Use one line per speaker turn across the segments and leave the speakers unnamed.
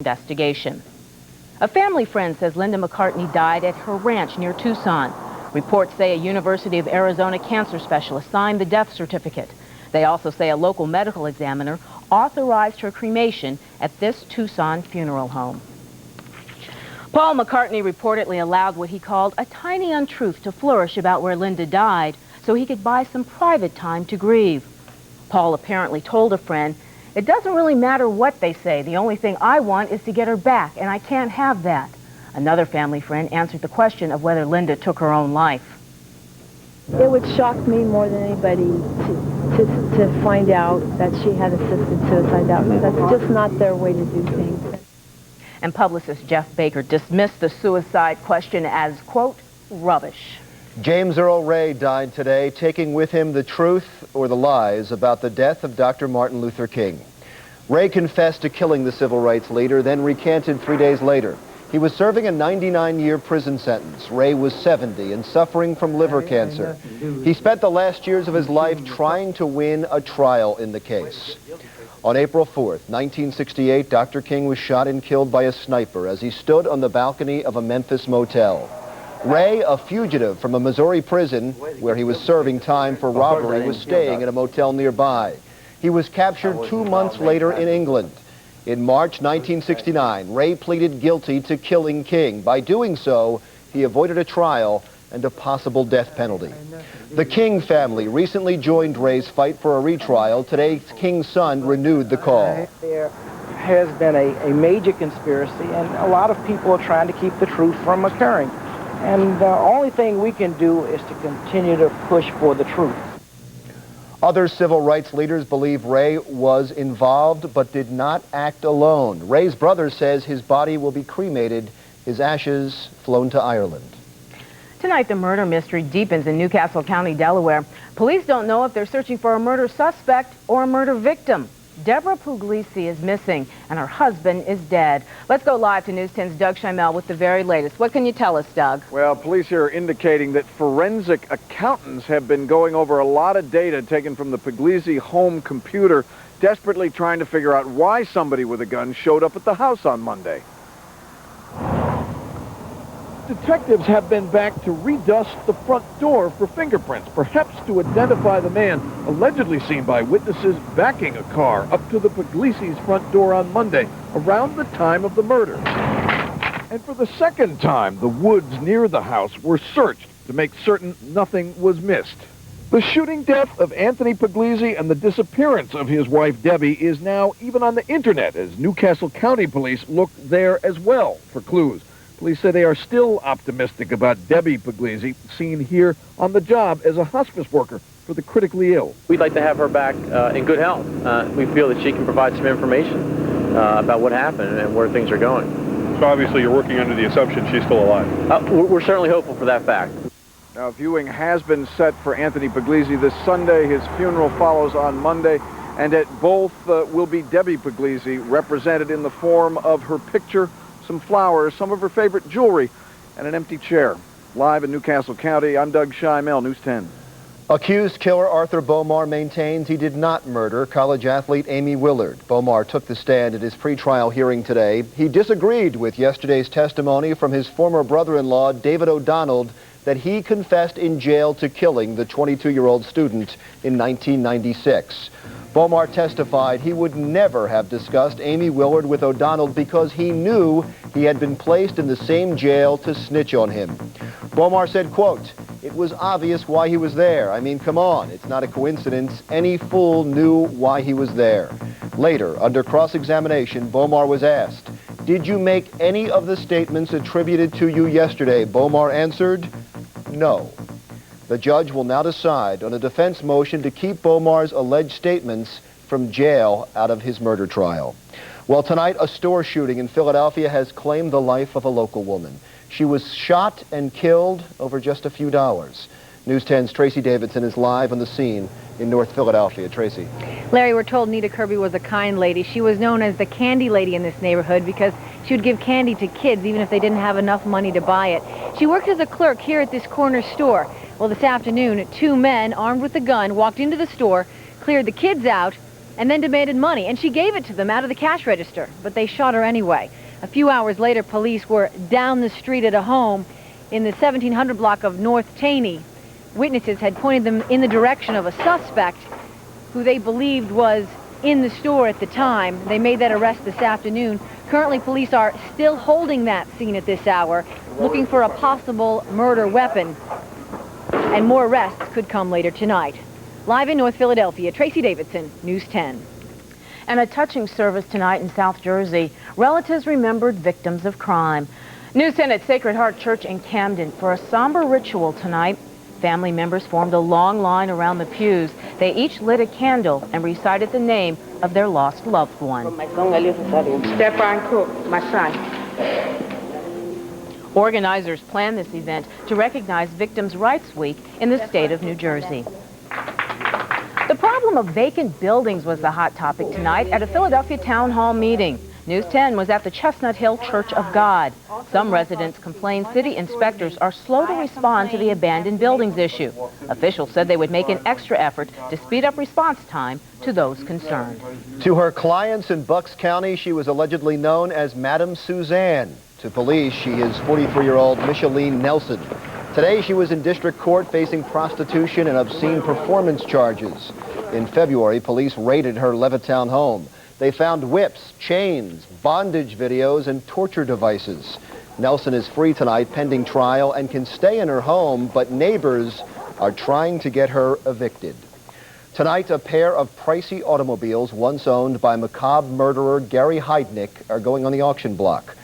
investigation. A family friend says Linda McCartney died at her ranch near Tucson. Reports say a University of Arizona cancer specialist signed the death certificate. They also say a local medical examiner authorized her cremation at this Tucson funeral home. Paul McCartney reportedly allowed what he called a tiny untruth to flourish about where Linda died so he could buy some private time to grieve. Paul apparently told a friend, "It doesn't really matter what they say. The only thing I want is to get her back, and I can't have that." Another family friend answered the question of whether Linda took her own life.
It would shock me more than anybody to find out that she had assisted suicide. That's just not their way to do things.
And publicist Jeff Baker dismissed the suicide question as, quote, rubbish.
James Earl Ray died today, taking with him the truth or the lies about the death of Dr. Martin Luther King. Ray confessed to killing the civil rights leader, then recanted 3 days later. He was serving a 99-year prison sentence. Ray was 70 and suffering from liver cancer. He spent the last years of his life trying to win a trial in the case. On April 4th, 1968, Dr. King was shot and killed by a sniper as he stood on the balcony of a Memphis motel. Ray, a fugitive from a Missouri prison where he was serving time for robbery, was staying in a motel nearby. He was captured 2 months later in England. In March 1969, Ray pleaded guilty to killing King. By doing so, he avoided a trial and a possible death penalty. The King family recently joined Ray's fight for a retrial. Today, King's son renewed the call.
There has been a major conspiracy, and a lot of people are trying to keep the truth from occurring. And the only thing we can do is to continue to push for the truth.
Other civil rights leaders believe Ray was involved but did not act alone. Ray's brother says his body will be cremated, his ashes flown to Ireland.
Tonight, the murder mystery deepens in Newcastle County, Delaware. Police don't know if they're searching for a murder suspect or a murder victim. Deborah Puglisi is missing, and her husband is dead. Let's go live to News 10's Doug Schimel with the very latest. What can you tell us, Doug?
Well, police here are indicating that forensic accountants have been going over a lot of data taken from the Puglisi home computer, desperately trying to figure out why somebody with a gun showed up at the house on Monday. Detectives have been back to redust the front door for fingerprints, perhaps to identify the man allegedly seen by witnesses backing a car up to the Puglisi's front door on Monday, around the time of the murder. And for the second time, the woods near the house were searched to make certain nothing was missed. The shooting death of Anthony Puglisi and the disappearance of his wife Debbie is now even on the internet, as Newcastle County Police look there as well for clues. Police say they are still optimistic about Debbie Puglisi, seen here on the job as a hospice worker for the critically ill.
We'd like to have her back in good health. We feel that she can provide some information about what happened and where things are going.
So obviously you're working under the assumption she's still alive.
We're certainly hopeful for that fact.
Now, viewing has been set for Anthony Puglisi this Sunday. His funeral follows on Monday, and at both will be Debbie Puglisi, represented in the form of her picture, some flowers, some of her favorite jewelry, and an empty chair. Live in Newcastle County, I'm Doug Schimel, News 10.
Accused killer Arthur Bomar maintains he did not murder college athlete Amy Willard. Bomar took the stand at his pretrial hearing today. He disagreed with yesterday's testimony from his former brother-in-law, David O'Donnell, that he confessed in jail to killing the 22-year-old student in 1996. Bomar testified he would never have discussed Amy Willard with O'Donnell because he knew he had been placed in the same jail to snitch on him. Bomar said, quote, "It was obvious why he was there. I mean, come on, it's not a coincidence. Any fool knew why he was there." Later, under cross-examination, Bomar was asked, "Did you make any of the statements attributed to you yesterday?" Bomar answered, "No." The judge will now decide on a defense motion to keep Bomar's alleged statements from jail out of his murder trial. Well, tonight, a store shooting in Philadelphia has claimed the life of a local woman. She was shot and killed over just a few dollars. News 10's Tracy Davidson is live on the scene in North Philadelphia. Tracy.
Larry, we're told Nita Kirby was a kind lady. She was known as the candy lady in this neighborhood because she would give candy to kids even if they didn't have enough money to buy it. She worked as a clerk here at this corner store. Well, this afternoon, two men armed with a gun walked into the store, cleared the kids out, and then demanded money, and she gave it to them out of the cash register, but they shot her anyway. A few hours later, police were down the street at a home in the 1700 block of North Taney. Witnesses had pointed them in the direction of a suspect who they believed was in the store at the time. They made that arrest this afternoon. Currently, police are still holding that scene at this hour, looking for a possible murder weapon. And more arrests could come later tonight. Live in North Philadelphia, Tracy Davidson, News 10.
And a touching service tonight in South Jersey. Relatives remembered victims of crime. News 10 at Sacred Heart Church in Camden. For a somber ritual tonight, family members formed a long line around the pews. They each lit a candle and recited the name of their lost loved one.
Stefan Cook, my son.
Organizers planned this event to recognize Victims' Rights Week in the state of New Jersey. The problem of vacant buildings was the hot topic tonight at a Philadelphia town hall meeting. News 10 was at the Chestnut Hill Church of God. Some residents complained city inspectors are slow to respond to the abandoned buildings issue. Officials said they would make an extra effort to speed up response time to those concerned.
To her clients in Bucks County, she was allegedly known as Madam Suzanne. To police, she is 43-year-old Micheline Nelson. Today, she was in district court facing prostitution and obscene performance charges. In February, police raided her Levittown home. They found whips, chains, bondage videos, and torture devices. Nelson is free tonight pending trial and can stay in her home, but neighbors are trying to get her evicted. Tonight, a pair of pricey automobiles, once owned by macabre murderer Gary Heidnik, are going on the auction block.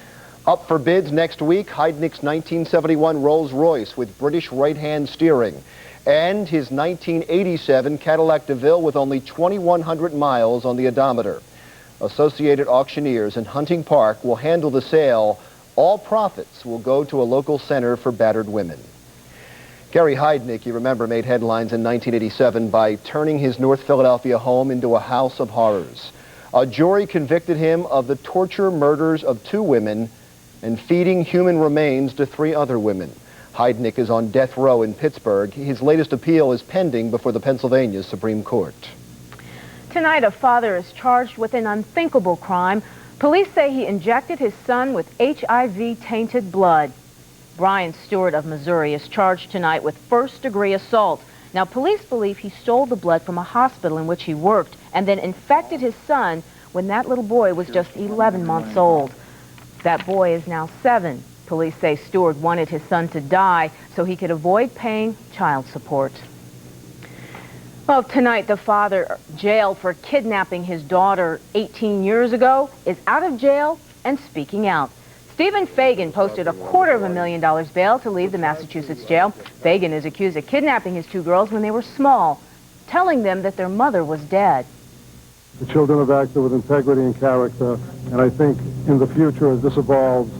Up for bids next week, Heidnik's 1971 Rolls-Royce with British right-hand steering, and his 1987 Cadillac DeVille with only 2,100 miles on the odometer. Associated Auctioneers in Hunting Park will handle the sale. All profits will go to a local center for battered women. Gary Heidnik, you remember, made headlines in 1987 by turning his North Philadelphia home into a house of horrors. A jury convicted him of the torture murders of 2 women and feeding human remains to 3 other women. Heidnik is on death row in Pittsburgh. His latest appeal is pending before the Pennsylvania Supreme Court.
Tonight, a father is charged with an unthinkable crime. Police say he injected his son with HIV-tainted blood. Brian Stewart of Missouri is charged tonight with first-degree assault. Now, police believe he stole the blood from a hospital in which he worked and then infected his son when that little boy was just 11 months old. That boy is now 7. Police say Stewart wanted his son to die so he could avoid paying child support. Well, tonight, the father jailed for kidnapping his daughter 18 years ago is out of jail and speaking out. Stephen Fagan posted $250,000 bail to leave the Massachusetts jail. Fagan is accused of kidnapping his 2 girls when they were small, telling them that their mother was dead.
The children have acted with integrity and character, and I think in the future, as this evolves,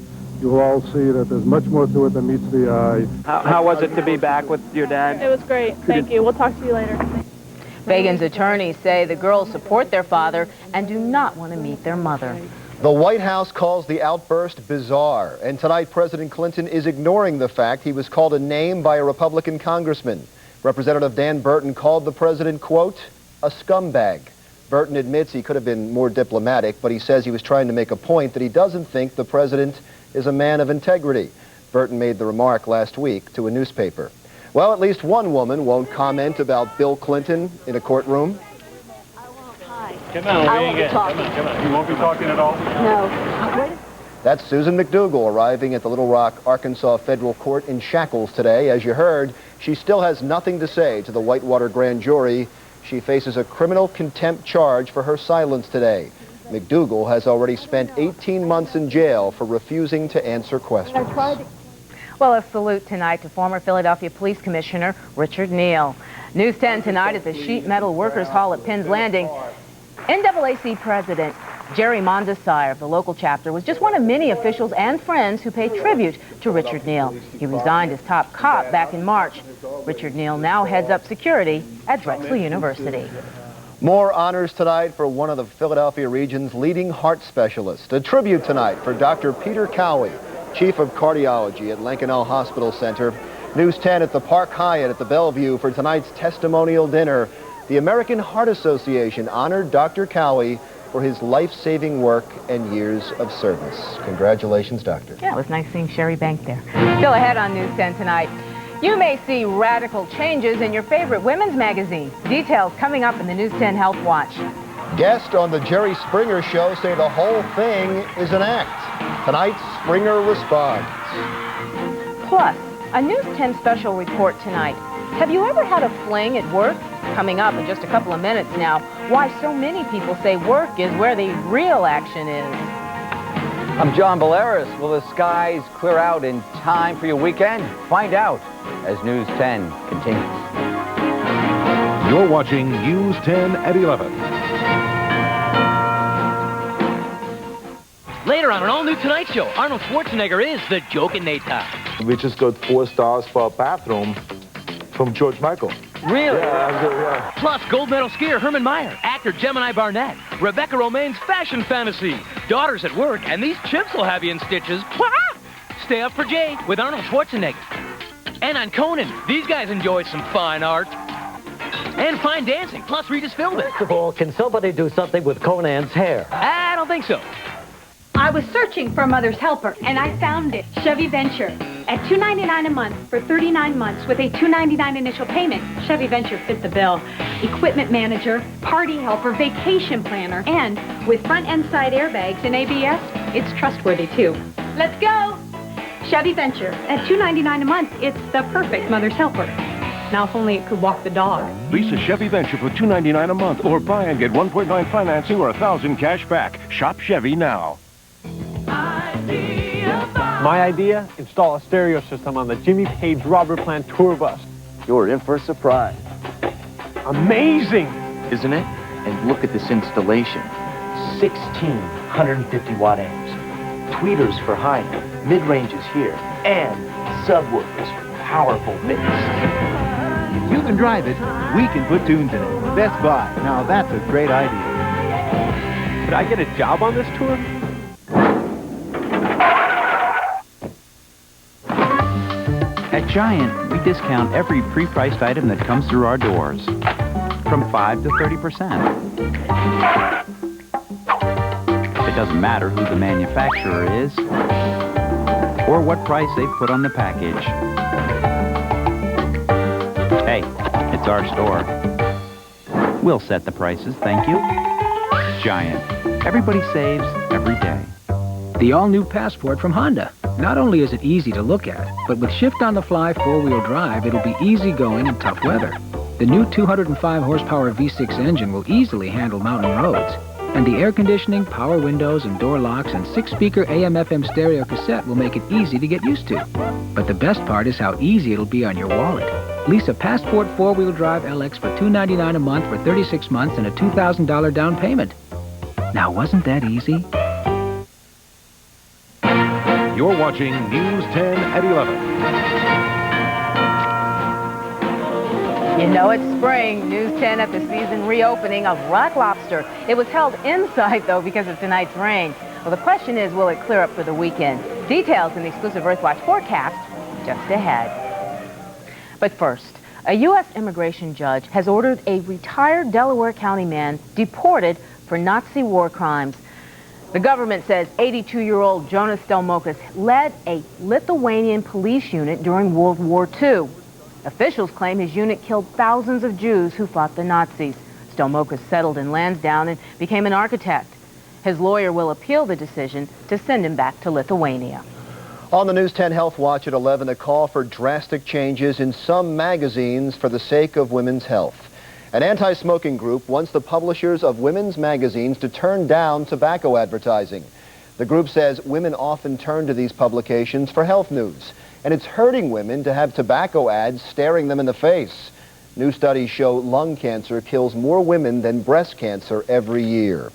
you will all see that there's much more to it than meets the eye.
How was it to be back with your dad?
It was great. Thank you. We'll talk to you later.
Fagan's attorneys say the girls support their father and do not want to meet their mother.
The White House calls the outburst bizarre, and tonight President Clinton is ignoring the fact he was called a name by a Republican congressman. Representative Dan Burton called the president, quote, a scumbag. Burton admits he could have been more diplomatic, but he says he was trying to make a point that he doesn't think the president is a man of integrity. Burton made the remark last week to a newspaper. Well, at least one woman won't comment about Bill Clinton in a courtroom.
Come on, come on. You won't be talking at all?
No.
That's Susan McDougal arriving at the Little Rock, Arkansas federal court in shackles today. As you heard, she still has nothing to say to the Whitewater grand jury. She faces a criminal contempt charge for her silence today. McDougal has already spent 18 months in jail for refusing to answer questions.
Well, a salute tonight to former Philadelphia Police Commissioner Richard Neal. News 10 tonight at the Sheet Metal Workers Hall at Penn's Landing. NAAC President Jerry Mondesire of the local chapter was just one of many officials and friends who paid tribute to Richard Neal. He resigned as top cop back in March. Richard Neal now heads up security at Drexel University.
More honors tonight for one of the Philadelphia region's leading heart specialists. A tribute tonight for Dr. Peter Cowie, Chief of Cardiology at Lankenau Hospital Center. News 10 at the Park Hyatt at the Bellevue for tonight's testimonial dinner. The American Heart Association honored Dr. Cowie for his life-saving work and years of service. Congratulations, Doctor.
Yeah, it was nice seeing Sherry Bank there. Still ahead on News 10 tonight. You may see radical changes in your favorite women's magazine. Details coming up in the News 10 Health Watch.
Guests on the Jerry Springer Show say the whole thing is an act. Tonight, Springer responds.
Plus, a News 10 special report tonight. Have you ever had a fling at work? Coming up in just a couple of minutes now, why so many people say work is where the real action is.
I'm John Baleris. Will the skies clear out in time for your weekend? Find out as News 10 continues.
You're watching News 10 at 11.
Later on an all-new Tonight Show, Arnold Schwarzenegger is the Joke-inator.
We just got 4 stars for a bathroom from George Michael.
Really?
Yeah.
Plus, gold medal skier Herman Meyer, actor Gemini Barnett, Rebecca Romaine's fashion fantasy, daughters at work, and these chimps will have you in stitches. Stay up for Jade with Arnold Schwarzenegger. And on Conan, these guys enjoy some fine art. And fine dancing, plus Regis Philbin.
First of all, can somebody do something with Conan's hair?
I don't think so.
I was searching for a mother's helper, and I found it. Chevy Venture. At $2.99 a month for 39 months with a $2.99 initial payment, Chevy Venture fit the bill. Equipment manager, party helper, vacation planner, and with front and side airbags and ABS, it's trustworthy too. Let's go! Chevy Venture. At $2.99 a month, it's the perfect mother's helper. Now if only it could walk the dog.
Lease a Chevy Venture for $2.99 a month or buy and get 1.9 financing or $1,000 cash back. Shop Chevy now.
My idea? Install a stereo system on the Jimmy Page Robert Plant tour bus.
You're in for a surprise.
Amazing!
Isn't it? And look at this installation. 1,650 watt amps. Tweeters for high, mid-ranges here, and subwoofers for powerful bass.
If you can drive it, we can put tunes in it. Best Buy. Now that's a great idea.
Could I get a job on this tour?
At Giant, we discount every pre-priced item that comes through our doors, from 5 to 30%. It doesn't matter who the manufacturer is, or what price they've put on the package. Hey, it's our store. We'll set the prices, thank you. Giant. Everybody saves every day.
The all-new Passport from Honda. Not only is it easy to look at, but with shift-on-the-fly four-wheel drive, it'll be easy going in tough weather. The new 205-horsepower V6 engine will easily handle mountain roads. And the air conditioning, power windows, and door locks, and 6-speaker AM/FM stereo cassette will make it easy to get used to. But the best part is how easy it'll be on your wallet. Lease a Passport four-wheel drive LX for $299 a month for 36 months and a $2,000 down payment. Now, wasn't that easy?
You're watching News 10 at 11.
You know it's spring. News 10 at the season reopening of Rock Lobster. It was held inside, though, because of tonight's rain. Well, the question is, will it clear up for the weekend? Details in the exclusive Earthwatch forecast just ahead. But first, a U.S. immigration judge has ordered a retired Delaware County man deported for Nazi war crimes. The government says 82-year-old Jonas Stelmokas led a Lithuanian police unit during World War II. Officials claim his unit killed thousands of Jews who fought the Nazis. Stelmokas settled in Lansdowne and became an architect. His lawyer will appeal the decision to send him back to Lithuania.
On the News 10 Health Watch at 11, a call for drastic changes in some magazines for the sake of women's health. An anti-smoking group wants the publishers of women's magazines to turn down tobacco advertising. The group says women often turn to these publications for health news, and it's hurting women to have tobacco ads staring them in the face. New studies show lung cancer kills more women than breast cancer every year.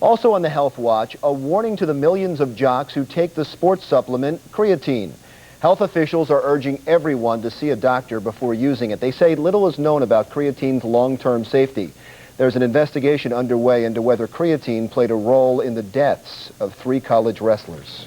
Also on the Health Watch, a warning to the millions of jocks who take the sports supplement creatine. Health officials are urging everyone to see a doctor before using it. They say little is known about creatine's long-term safety. There's an investigation underway into whether creatine played a role in the deaths of 3 college wrestlers.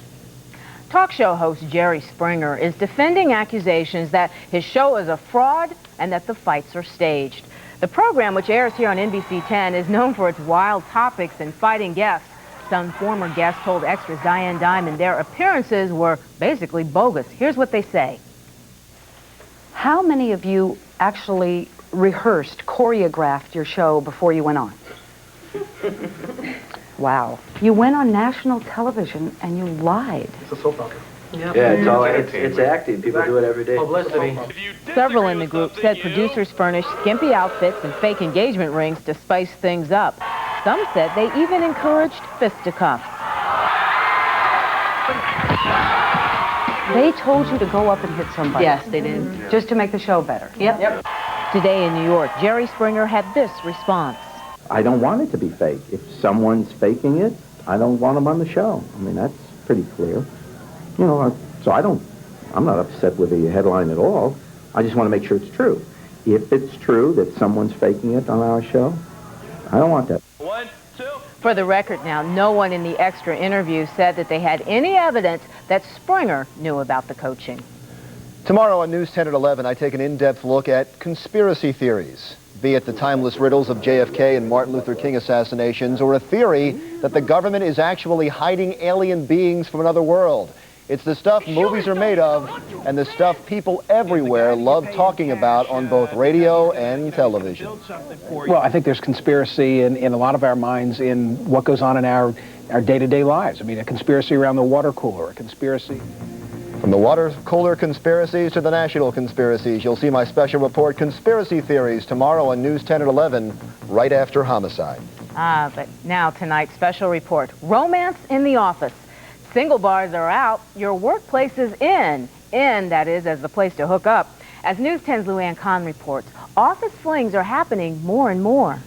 Talk show host Jerry Springer is defending accusations that his show is a fraud and that the fights are staged. The The program, which airs here on NBC 10, is known for its wild topics and fighting guests. Some former guests told Extra's Diane Dimond their appearances were basically bogus. Here's what they say.
How many of you actually rehearsed, choreographed your show before you went on? Wow. You went on national television and you lied.
It's a soap opera.
Yeah, it's acting. People do it every day.
Publicity.
Several in the group said producers furnished skimpy outfits and fake engagement rings to spice things up. Some said they even encouraged fisticuffs.
They told you to go up and hit somebody.
Yes, they did.
Just to make the show better.
Yep. Today in New York, Jerry Springer had this response.
I don't want it to be fake. If someone's faking it, I don't want them on the show. I mean, that's pretty clear. You know, so I'm not upset with the headline at all. I just want to make sure it's true. If it's true that someone's faking it on our show, I don't want that.
1, 2. For the record now, no one in the Extra interview said that they had any evidence that Springer knew about the coaching.
Tomorrow on News 10 at 11, I take an in-depth look at conspiracy theories, be it the timeless riddles of JFK and Martin Luther King assassinations, or a theory that the government is actually hiding alien beings from another world. It's the stuff movies are made of, and the stuff people everywhere love talking about on both radio and television.
Well, I think there's conspiracy in a lot of our minds in what goes on in our day-to-day lives. I mean, a conspiracy around the water cooler, a conspiracy.
From the water cooler conspiracies to the national conspiracies, you'll see my special report, Conspiracy Theories, tomorrow on News 10 at 11, right after Homicide.
But now tonight's special report, Romance in the Office. Single bars are out, your workplace is in, that is, as the place to hook up. As News 10's Luann Kahn reports, office flings are happening more and more.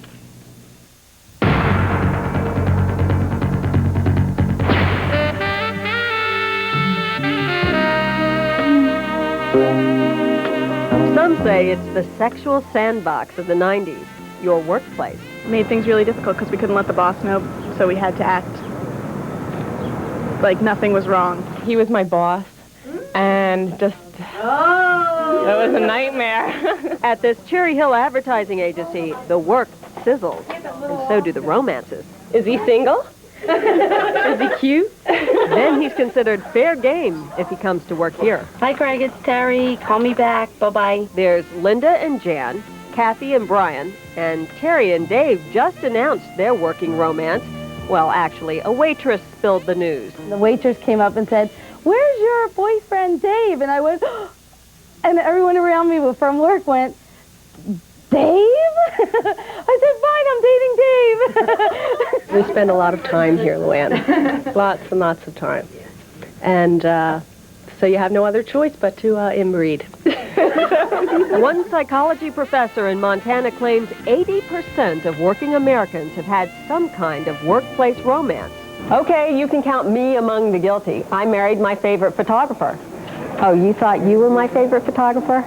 Some say it's the sexual sandbox of the 90s, your workplace.
It made things really difficult because we couldn't let the boss know, so we had to act like nothing was wrong. He was my boss, and just, it was a nightmare.
At this Cherry Hill advertising agency, the work sizzles, and so do the romances. Is he single? Is he cute? Then he's considered fair game if he comes to work here.
Hi, Greg, it's Terry. Call me back. Bye-bye.
There's Linda and Jan, Kathy and Brian, and Terry and Dave just announced their working romance. Well, actually, a waitress spilled the news.
The waitress came up and said, "Where's your boyfriend, Dave?" And I went, and everyone around me from work went, "Dave?" I said, "Fine, I'm dating Dave."
We spend a lot of time here, Luann. Lots and lots of time. And so you have no other choice but to inbreed. One psychology professor in Montana claims 80% of working Americans have had some kind of workplace romance. Okay, you can count me among the guilty. I married my favorite photographer. Oh, you thought you were my favorite photographer?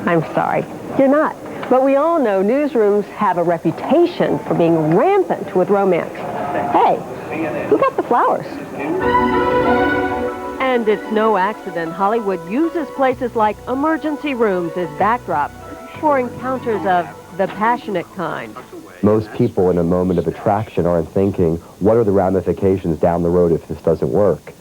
I'm sorry, you're not. But we all know newsrooms have a reputation for being rampant with romance. Hey, who got the flowers? And it's no accident Hollywood uses places like emergency rooms as backdrops for encounters of the passionate kind.
Most people in a moment of attraction aren't thinking, what are the ramifications down the road if this doesn't work?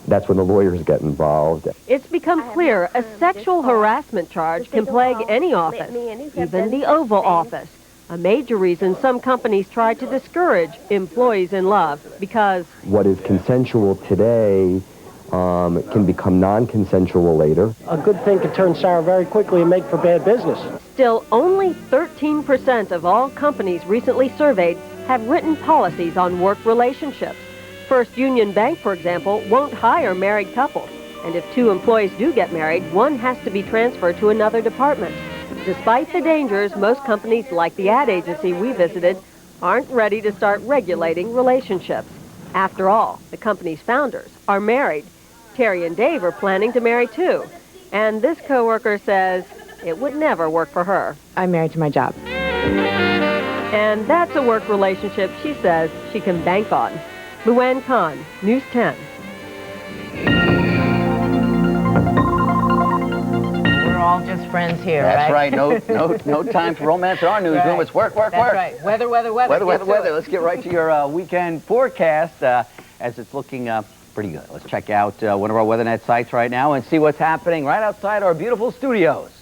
That's when the lawyers get involved.
It's become clear a sexual harassment charge can plague any office, even the Oval Office. A major reason some companies try to discourage employees in love because
what is consensual today can become non-consensual later.
A good thing can turn sour very quickly and make for bad business.
Still, only 13% of all companies recently surveyed have written policies on work relationships. First Union Bank, for example, won't hire married couples. And if two employees do get married, one has to be transferred to another department. Despite the dangers, most companies like the ad agency we visited aren't ready to start regulating relationships. After all, the company's founders are married. Terry and Dave are planning to marry too. And this coworker says it would never work for her.
I'm married to my job.
And that's a work relationship she says she can bank on. Luann Kahn, News 10.
We're all all just friends here,
That's
right?
No time for romance in our newsroom.
Right.
It's work, work,
That's
work.
right. Weather.
Let's get right to your weekend forecast as it's looking pretty good. Let's check out one of our WeatherNet sites right now and see what's happening right outside our beautiful studios.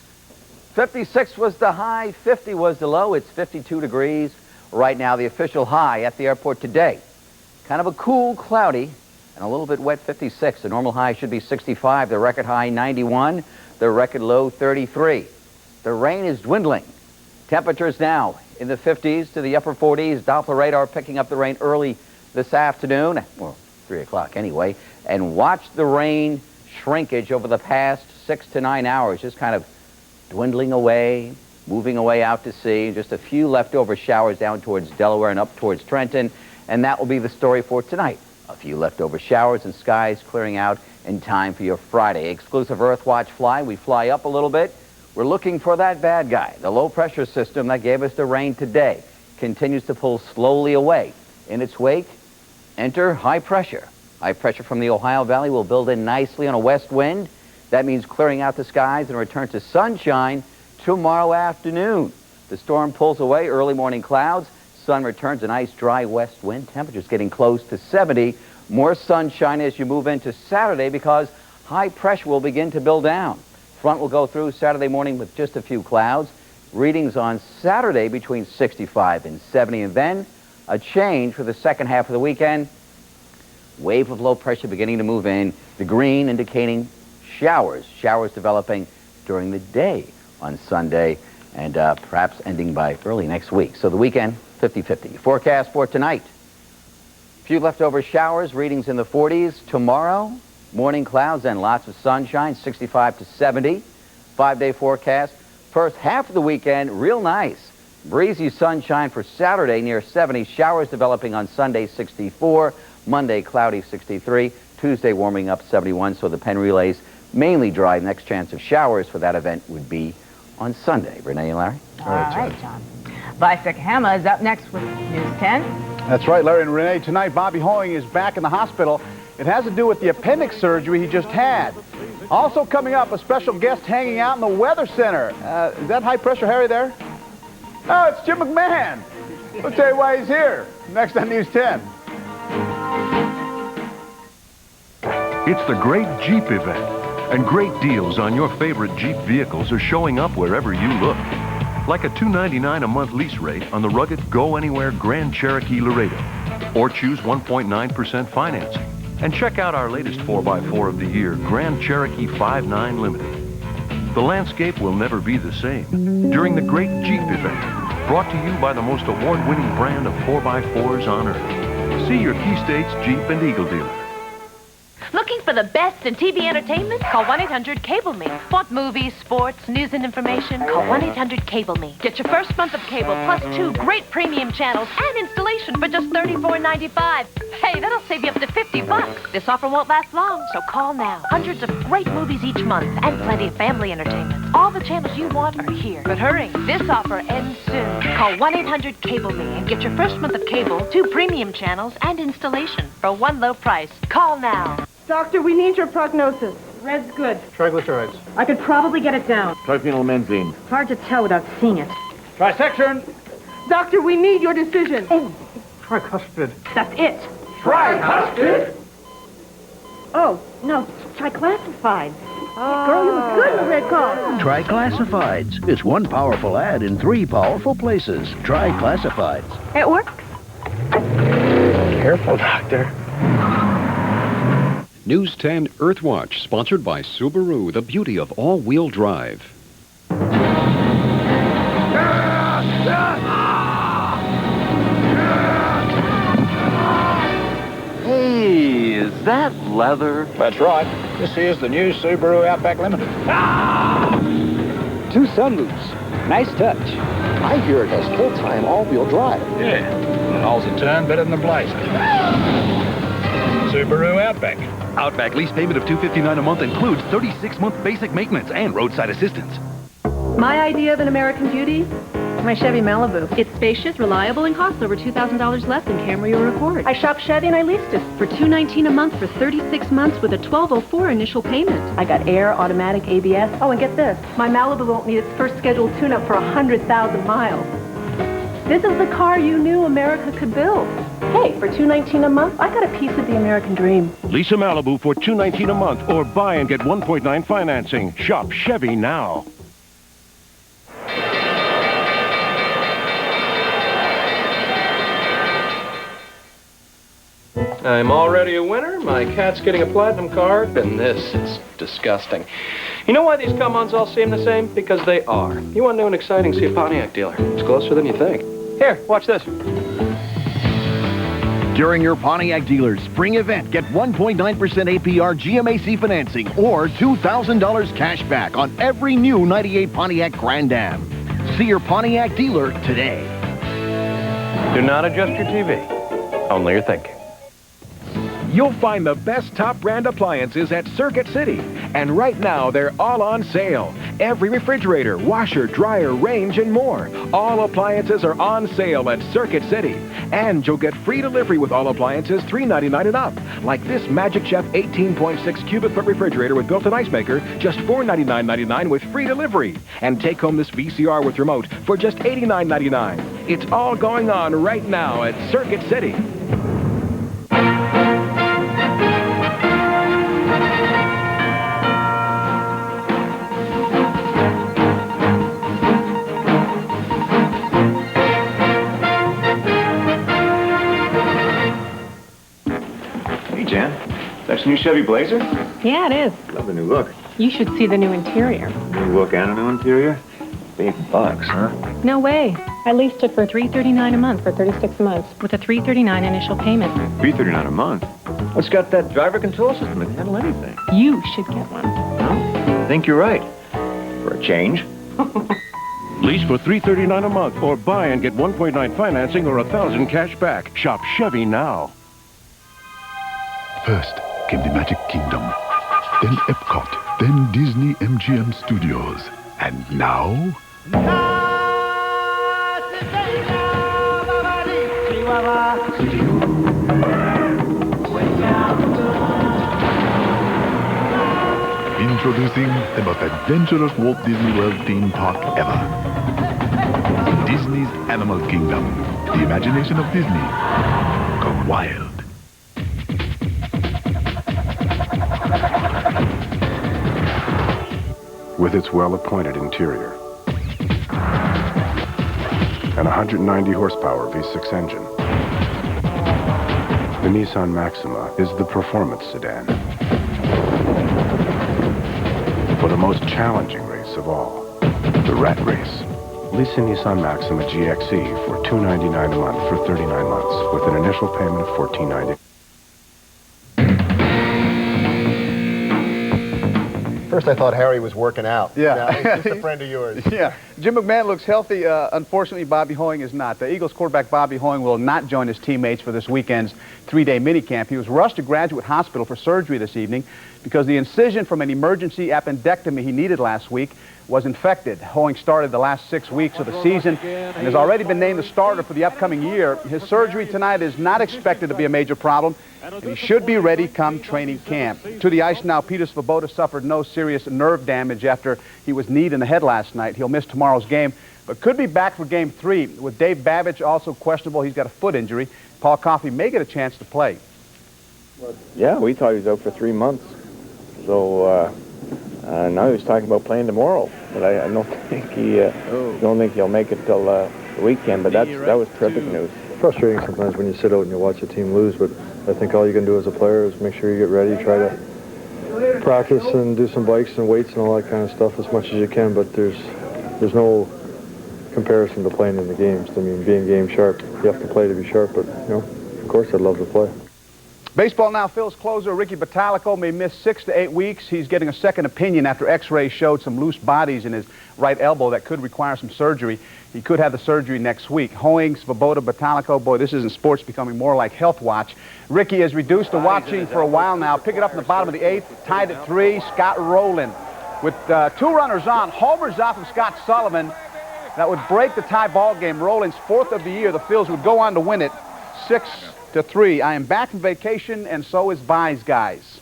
56 was the high, 50 was the low. It's 52 degrees right now, the official high at the airport today. Kind of a cool, cloudy, and a little bit wet 56. The normal high should be 65. The record high 91. The record low 33. The rain is dwindling. Temperatures now in the 50s to the upper 40s. Doppler radar picking up the rain early this afternoon. Well, 3 o'clock anyway. And watch the rain shrinkage over the past 6 to 9 hours. Just kind of dwindling away, moving away out to sea. Just a few leftover showers down towards Delaware and up towards Trenton. And that will be the story for tonight. A few leftover showers and skies clearing out in time for your Friday. Exclusive Earthwatch fly. We fly up a little bit. We're looking for that bad guy. The low pressure system that gave us the rain today continues to pull slowly away. In its wake, enter high pressure. High pressure from the Ohio Valley will build in nicely on a west wind. That means clearing out the skies and return to sunshine tomorrow afternoon. The storm pulls away, early morning clouds. Sun returns, a nice dry west wind. Temperatures getting close to 70. More sunshine as you move into Saturday because high pressure will begin to build down. Front will go through Saturday morning with just a few clouds. Readings on Saturday between 65 and 70. And then a change for the second half of the weekend. Wave of low pressure beginning to move in. The green indicating showers. Showers developing during the day on Sunday and perhaps ending by early next week. So the weekend, 50-50. Forecast for tonight. Few leftover showers, readings in the 40s. Tomorrow, morning clouds and lots of sunshine, 65 to 70. 5-day forecast. First half of the weekend, real nice. Breezy sunshine for Saturday near 70. Showers developing on Sunday, 64. Monday, cloudy, 63. Tuesday, warming up 71. So the Penn Relays mainly dry. Next chance of showers for that event would be on Sunday. Renee and Larry?
All right, John. Bisek Hammer is up next with News 10.
That's right, Larry and Renee. Tonight, Bobby Hoying is back in the hospital. It has to do with the appendix surgery he just had. Also coming up, a special guest hanging out in the Weather Center. Is that High Pressure Harry there? Oh, it's Jim McMahon. We'll tell you why he's here. Next on News 10.
It's the Great Jeep event, and great deals on your favorite Jeep vehicles are showing up wherever you look. Like a $299 a month lease rate on the rugged Go Anywhere Grand Cherokee Laredo. Or choose 1.9% financing. And check out our latest 4x4 of the year, Grand Cherokee 5.9 Limited. The landscape will never be the same during the Great Jeep event, brought to you by the most award-winning brand of 4x4s on Earth. See your Key States Jeep and Eagle dealer.
Looking for the best in TV entertainment? Call 1-800-CABLE-ME. Want movies, sports, news, and information? Call 1-800-CABLE-ME. Get your first month of cable plus 2 great premium channels and installation for just $34.95. Hey, that'll save you up to $50. This offer won't last long, so call now. Hundreds of great movies each month and plenty of family entertainment. All the channels you want are here. But hurry, this offer ends soon. Call 1-800-CABLE-ME and get your first month of cable, 2 premium channels, and installation for one low price. Call now.
Doctor, we need your prognosis. Red's good.
Triglycerides.
I could probably get it down.
Triphenylbenzene.
Hard to tell without seeing it.
Trisection.
Doctor, we need your decision. Oh,
Tricuspid.
that's it.
Tricuspid?
Oh, no, triclassified. Girl, you look good in the red car.
Triclassifieds. It's one powerful ad in 3 powerful places. Triclassifieds.
It works.
Careful, Doctor.
News 10 Earthwatch, sponsored by Subaru, the beauty of all-wheel drive.
Hey, is that leather?
That's right. This is the new Subaru Outback Limited. 2 sunroofs. Nice touch.
I hear it has full-time all-wheel drive.
Yeah. All's a turn better than a blazer. Subaru Outback.
Outback lease payment of $259 a month includes 36-month basic maintenance and roadside assistance.
My idea of an American Beauty?
My Chevy Malibu. It's spacious, reliable, and costs over $2,000 less than Camry or Accord. I shopped Chevy and I leased it for $219 a month for 36 months with a $1,204 initial payment. I got air, automatic, ABS. Oh, and get this. My Malibu won't need its first scheduled tune-up for 100,000 miles. This is the car you knew America could build. Hey, for $219 a month, I got a piece of the American dream.
Lease a Malibu for $219 a month or buy and get 1.9 financing. Shop Chevy now.
I'm already a winner, my cat's getting a platinum card, and this is disgusting. You know why these come-ons all seem the same? Because they are. You want new and exciting, see a Pontiac dealer. It's closer than you think. Here, watch this.
During your Pontiac dealer's spring event, get 1.9% APR GMAC financing or $2,000 cash back on every new 98 Pontiac Grand Am. See your Pontiac dealer today.
Do not adjust your TV. Only your thinking.
You'll find the best top brand appliances at Circuit City. And right now, they're all on sale. Every refrigerator, washer, dryer, range, and more. All appliances are on sale at Circuit City. And you'll get free delivery with all appliances $3.99 and up. Like this Magic Chef 18.6 cubic foot refrigerator with built-in ice maker, just $499.99 with free delivery. And take home this VCR with remote for just $89.99. It's all going on right now at Circuit City.
That's a new Chevy Blazer?
Yeah, it is.
Love the new look.
You should see the new interior.
New look and a new interior? Big bucks, huh?
No way. I leased it for $339 a month for 36 months with a $339 initial payment.
$339 a month? What's got that driver control system that can handle anything?
You should get one.
I think you're right. For a change.
Lease for $339 a month or buy and get 1.9 financing or $1,000 cash back. Shop Chevy now.
First came the Magic Kingdom, then Epcot, then Disney MGM Studios, and now... Introducing the most adventurous Walt Disney World theme park ever. Disney's Animal Kingdom, the imagination of Disney, gone wild.
With its well-appointed interior, an 190 horsepower V6 engine, the Nissan Maxima is the performance sedan for the most challenging race of all, the rat race. Lease a Nissan Maxima GXE for $299 a month for 39 months with an initial payment of $14.90.
First, I thought Harry was working out.
Yeah.
Now, he's just a friend of yours.
Yeah. Jim McMahon looks healthy. Unfortunately, Bobby Hoying is not. The Eagles quarterback Bobby Hoying will not join his teammates for this weekend's three-day minicamp. He was rushed to Graduate Hospital for surgery this evening because the incision from an emergency appendectomy he needed last week was infected. Hoying started the last 6 weeks of the season and has already been named the starter for the upcoming year. His surgery tonight is not expected to be a major problem, and he should be ready come training camp. To the ice now, Peter Svoboda suffered no serious nerve damage after he was kneed in the head last night. He'll miss tomorrow's game, but could be back for Game 3. With Dave Babbage also questionable, he's got a foot injury. Paul Coffey may get a chance to play.
Yeah, we thought he was out for 3 months. So now he's talking about playing tomorrow, but I don't think he'll make it till the weekend. But that was terrific news.
Frustrating sometimes when you sit out and you watch a team lose, but I think all you can do as a player is make sure you get ready, try to practice and do some bikes and weights and all that kind of stuff as much as you can. But there's no comparison to playing in the games. I mean, being game sharp, you have to play to be sharp. But of course, I'd love to play.
Baseball now. Phil's closer Ricky Bottalico may miss 6 to 8 weeks. He's getting a second opinion after X-rays showed some loose bodies in his right elbow that could require some surgery. He could have the surgery next week. Hoying, Svoboda, Bottalico, boy, this isn't sports becoming more like Health Watch. Ricky is reduced to watching for a while now. Pick it up in the bottom of the 8th, tied at 3, Scott Rowland. With 2 runners on, homers off of Scott Sullivan. That would break the tie ball game. Rolling's 4th of the year. The Phils would go on to win it 6-3. I am back from vacation, and so is Vise Guys.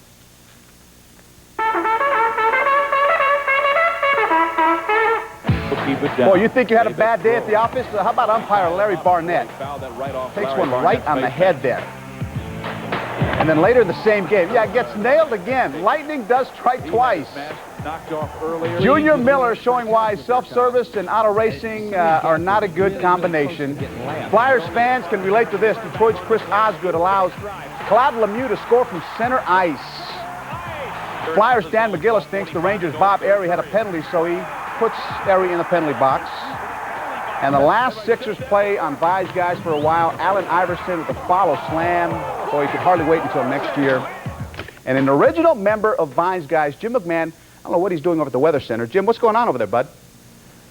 Boy, you think you had a bad day at the office? How about umpire Larry Barnett? Takes one right on the head there. And then later in the same game, yeah, gets nailed again. Lightning does strike twice. Junior Miller showing why self-service and auto racing are not a good combination. Flyers fans can relate to this. Detroit's Chris Osgood allows Claude Lemieux to score from center ice. Flyers' Dan McGillis thinks the Rangers' Bob Airey had a penalty, so he puts Airey in the penalty box. And the last Sixers play on Vise Guys for a while, Allen Iverson with a follow slam. Boy, he could hardly wait until next year. And an original member of Vise Guys, Jim McMahon, I don't know what he's doing over at the Weather Center. Jim, what's going on over there, bud?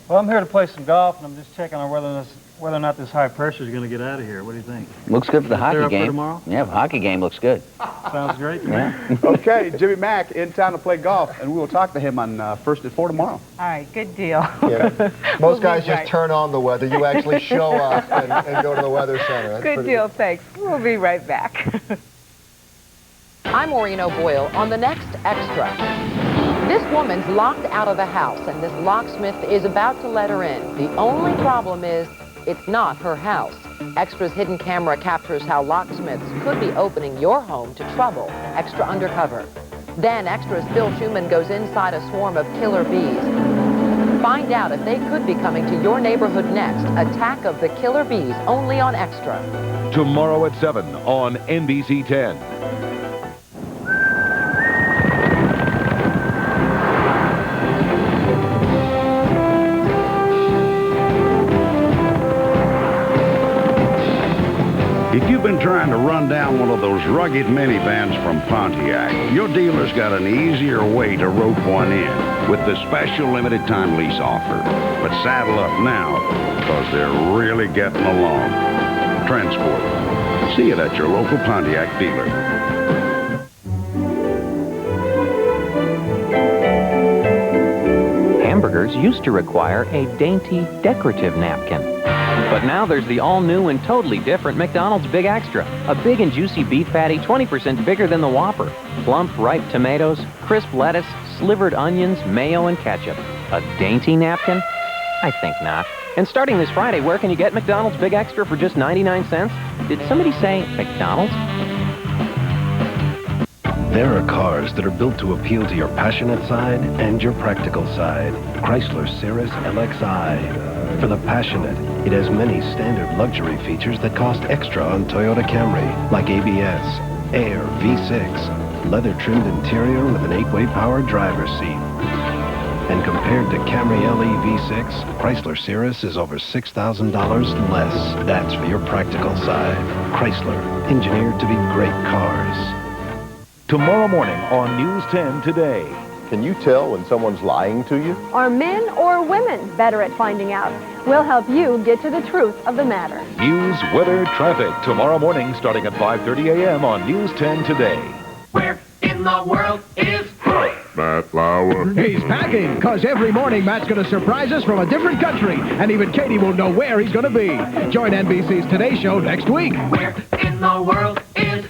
Well, I'm here to play some golf, and I'm just checking on whether or not this high pressure is going to get out of here. What do you think?
Looks good for the hockey game.
Tomorrow?
Yeah, the hockey game looks good.
Sounds great to
me.
Okay, Jimmy Mack in town to play golf, and we will talk to him on First at 4 tomorrow.
All right, good deal.
Yeah. Most guys just turn on the weather. You actually show up and go to the Weather Center. That's
good deal, thanks. We'll be right back.
I'm Maureen O'Boyle on the next Extra. This woman's locked out of the house, and this locksmith is about to let her in. The only problem is, it's not her house. Extra's hidden camera captures how locksmiths could be opening your home to trouble. Extra Undercover. Then Extra's Phil Schumann goes inside a swarm of killer bees. Find out if they could be coming to your neighborhood next. Attack of the Killer Bees, only on Extra.
Tomorrow at 7 on NBC 10.
If you've been trying to run down one of those rugged minivans from Pontiac, your dealer's got an easier way to rope one in with the special limited time lease offer. But saddle up now, because they're really getting along. Transport. See it at your local Pontiac dealer.
Hamburgers used to require a dainty, decorative napkin. But now there's the all-new and totally different McDonald's Big Extra. A big and juicy beef patty, 20% bigger than the Whopper. Plump, ripe tomatoes, crisp lettuce, slivered onions, mayo, and ketchup. A dainty napkin? I think not. And starting this Friday, where can you get McDonald's Big Extra for just 99 cents? Did somebody say McDonald's?
There are cars that are built to appeal to your passionate side and your practical side. Chrysler Cirrus LXI. For the passionate, it has many standard luxury features that cost extra on Toyota Camry, like ABS, Air V6, leather-trimmed interior with an 8-way power driver's seat. And compared to Camry LE V6, Chrysler Cirrus is over $6,000 less. That's for your practical side. Chrysler, engineered to be great cars.
Tomorrow morning on News 10 Today.
Can you tell when someone's lying to you?
Are men or women better at finding out? We'll help you get to the truth of the matter.
News, weather, traffic. Tomorrow morning starting at 5:30 a.m. on News 10 Today.
Where in the world is
Matt Lauer?
He's packing, because every morning Matt's going to surprise us from a different country, and even Katie won't know where he's going to be. Join NBC's Today Show next week.
Where in the world is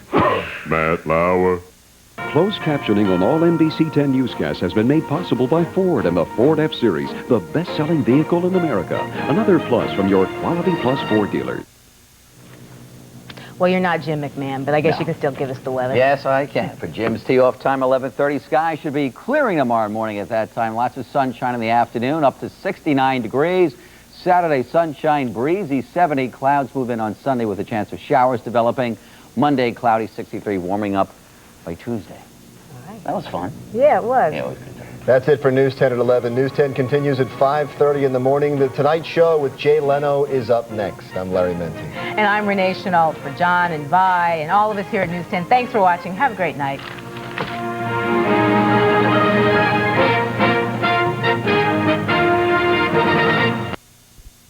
Matt Lauer?
Closed captioning on all NBC 10 newscasts has been made possible by Ford and the Ford F-Series, the best-selling vehicle in America. Another plus from your Quality Plus Ford dealers.
Well, you're not Jim McMahon, but I guess you can still give us the weather.
Yes, I can. For Jim's tee-off time, 11:30. Sky should be clearing tomorrow morning at that time. Lots of sunshine in the afternoon, up to 69 degrees. Saturday, sunshine, breezy, 70. Clouds move in on Sunday with a chance of showers developing. Monday, cloudy, 63, warming up by Tuesday. All right. That was fun.
Yeah, it was.
Yeah,
That's it for News 10 at 11. News 10 continues at 5:30 in the morning. The Tonight Show with Jay Leno is up next. I'm Larry Menti.
And I'm Renee Chenault for John and Vi and all of us here at News 10. Thanks for watching. Have a great night.